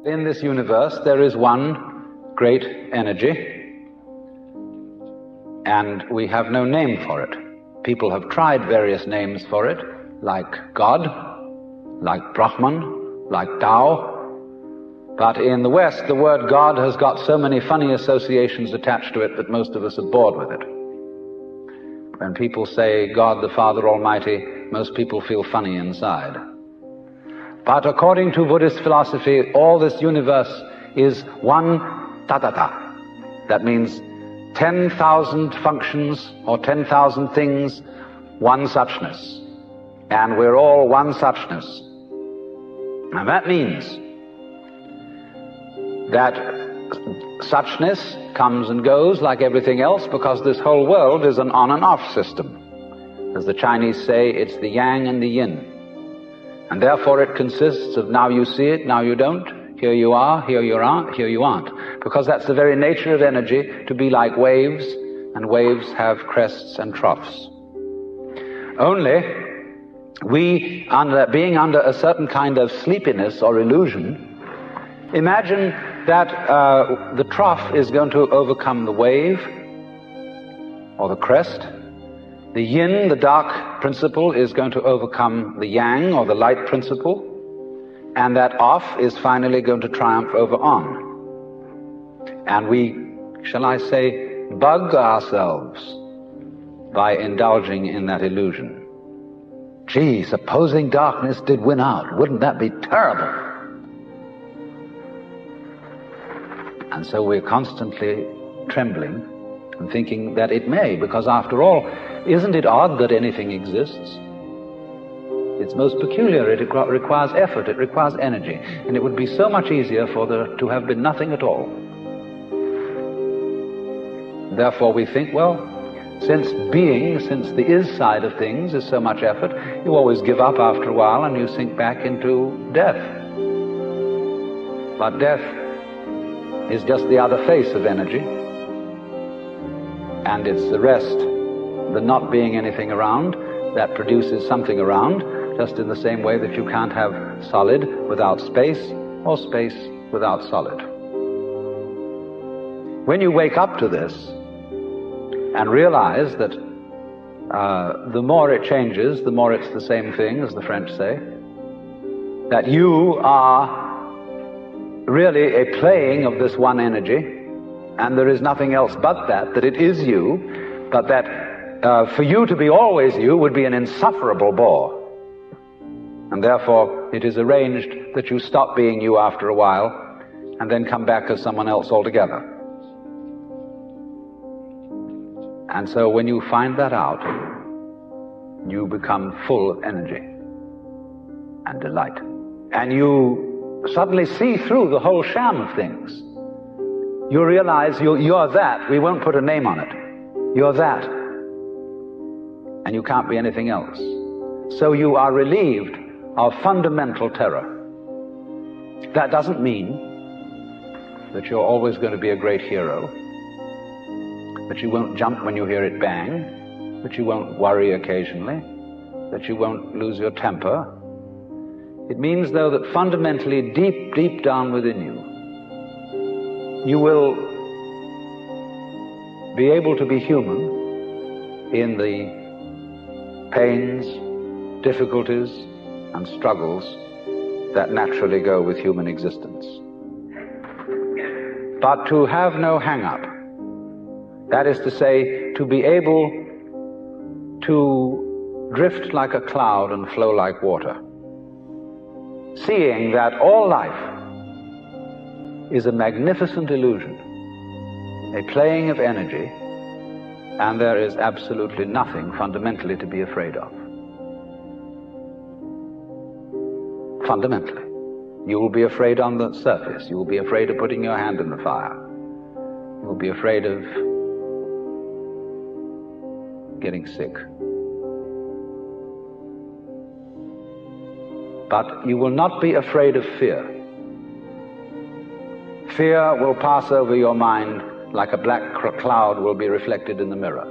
In this universe, there is one great energy, and we have no name for it. People have tried various names for it, like God, like Brahman, like Tao. But in the West, the word God has got so many funny associations attached to it that most of us are bored with it. When people say God the Father Almighty, most people feel funny inside. But according to Buddhist philosophy, all this universe is one tatata. That means 10,000 functions or 10,000 things, one suchness. And we're all one suchness. And that means that suchness comes and goes like everything else, because this whole world is an on and off system. As the Chinese say, it's the yang and the yin. And therefore it consists of now you see it, now you don't, here you are, here you aren't, here you aren't. Because that's the very nature of energy, to be like waves, and waves have crests and troughs. Only we, being under a certain kind of sleepiness or illusion, imagine that the trough is going to overcome the wave or the crest. The yin, the dark principle, is going to overcome the yang, or the light principle, and that off is finally going to triumph over on. And we, shall I say, bug ourselves by indulging in that illusion. Gee, supposing darkness did win out, wouldn't that be terrible? And so we're constantly trembling and thinking that it may, because after all, isn't it odd that anything exists? It's most peculiar. It requires effort, it requires energy, and it would be so much easier for there to have been nothing at all. Therefore we think, well, since the is side of things is so much effort, you always give up after a while and you sink back into death. But death is just the other face of energy, and it's the rest, the not being anything around, that produces something around, just in the same way that you can't have solid without space, or space without solid. When you wake up to this and realize that the more it changes, the more it's the same thing, as the French say, that you are really a playing of this one energy, and there is nothing else but that it is you, but that for you to be always you would be an insufferable bore. And therefore it is arranged that you stop being you after a while and then come back as someone else altogether. And so when you find that out, you become full of energy and delight. And you suddenly see through the whole sham of things. You realize you're that. We won't put a name on it. You're that. And you can't be anything else. So you are relieved of fundamental terror. That doesn't mean that you're always going to be a great hero, that you won't jump when you hear it bang, that you won't worry occasionally, that you won't lose your temper. It means, though, that fundamentally, deep, deep down within you, you will be able to be human in the pains, difficulties, and struggles that naturally go with human existence. But to have no hang-up, that is to say, to be able to drift like a cloud and flow like water, seeing that all life is a magnificent illusion, a playing of energy, and there is absolutely nothing fundamentally to be afraid of. Fundamentally. You will be afraid on the surface. You will be afraid of putting your hand in the fire. You will be afraid of getting sick. But you will not be afraid of fear. Fear will pass over your mind like a black cloud will be reflected in the mirror.